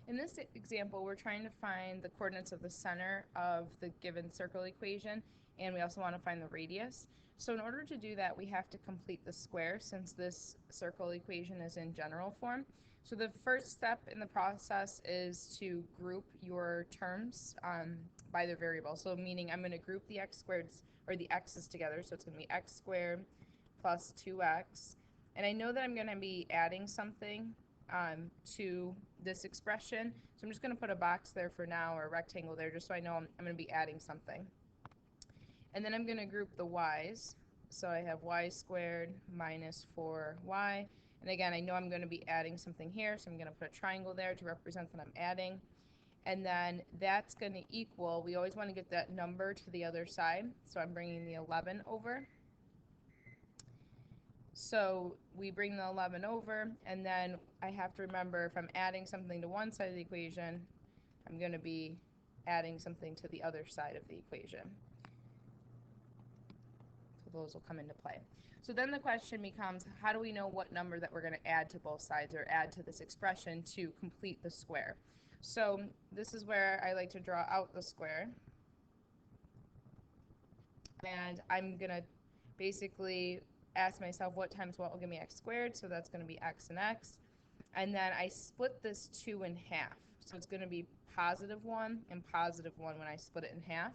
In this example, we're trying to find the coordinates of the center of the given circle equation, and we also want to find the radius. So in order to do that, we have to complete the square since this circle equation is in general form. So the first step in the process is to group your terms by their variable. So meaning I'm going to group the x squareds or the x's together. So it's going to be x squared plus 2x. And I know that I'm going to be adding something to this expression. So I'm just going to put a box there for now, or a rectangle there, just so I know I'm going to be adding something. And then I'm going to group the y's. So I have y squared minus 4y. And again, I know I'm going to be adding something here, so I'm going to put a triangle there to represent that I'm adding. And then that's going to equal, we always want to get that number to the other side. So I'm bringing the 11 over. So we bring the 11 over, and then I have to remember if I'm adding something to one side of the equation, I'm going to be adding something to the other side of the equation. So those will come into play. So then the question becomes, how do we know what number that we're going to add to both sides or add to this expression to complete the square? So this is where I like to draw out the square. And I'm going to basically ask myself what times what will give me x squared, so that's going to be x and x. And then I split this 2 in half. So it's going to be positive 1 and positive 1 when I split it in half.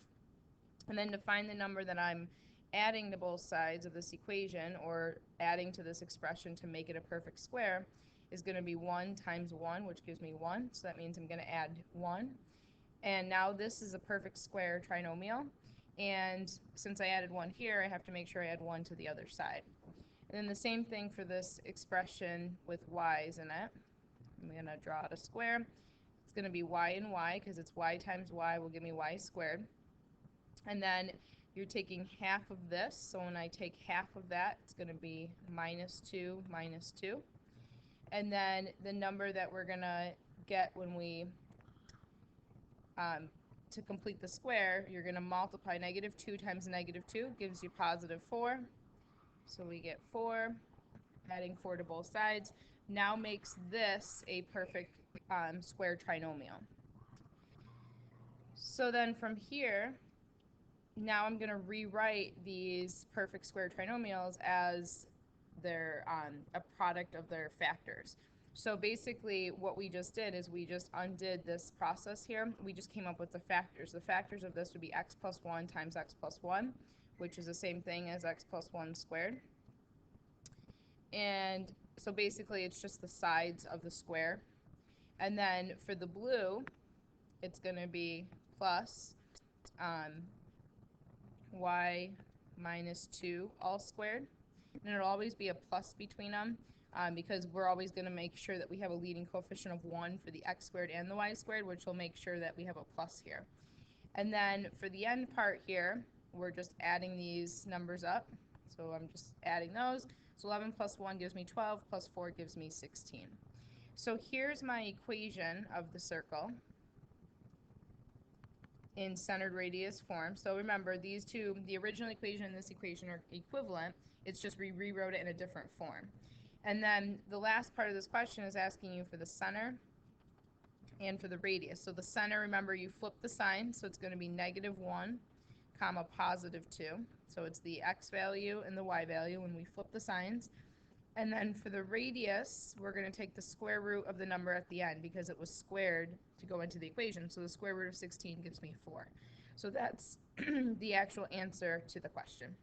And then to find the number that I'm adding to both sides of this equation, or adding to this expression to make it a perfect square, is going to be 1 times 1, which gives me 1. So that means I'm going to add 1. And now this is a perfect square trinomial. And since I added 1 here, I have to make sure I add 1 to the other side. And then the same thing for this expression with y's in it. I'm going to draw out a square. It's going to be y and y, because it's y times y will give me y squared. And then you're taking half of this, so when I take half of that, it's going to be minus 2 minus 2. And then the number that we're going to get when we, to complete the square, you're going to multiply negative 2 times negative 2, gives you positive 4. So we get 4, adding 4 to both sides, now makes this a perfect square trinomial. So then from here, now I'm going to rewrite these perfect square trinomials as their a product of their factors. So basically what we just did is we just undid this process here. We just came up with the factors. The factors of this would be x plus 1 times x plus 1, which is the same thing as x plus 1 squared. And so basically it's just the sides of the square. And then for the blue, it's going to be plus y minus 2 all squared. And it'll always be a plus between them because we're always going to make sure that we have a leading coefficient of 1 for the x squared and the y squared, which will make sure that we have a plus here. And then for the end part here, we're just adding these numbers up. So I'm just adding those. So 11 plus 1 gives me 12, plus 4 gives me 16. So here's my equation of the circle in centered radius form. So remember, these two, the original equation and this equation, are equivalent. It's just we rewrote it in a different form. And then the last part of this question is asking you for the center and for the radius. So the center, remember, you flip the sign, so it's going to be negative 1 comma positive 2. So it's the x value and the y value when we flip the signs. And then for the radius, we're going to take the square root of the number at the end because it was squared to go into the equation. So the square root of 16 gives me 4. So that's the actual answer to the question.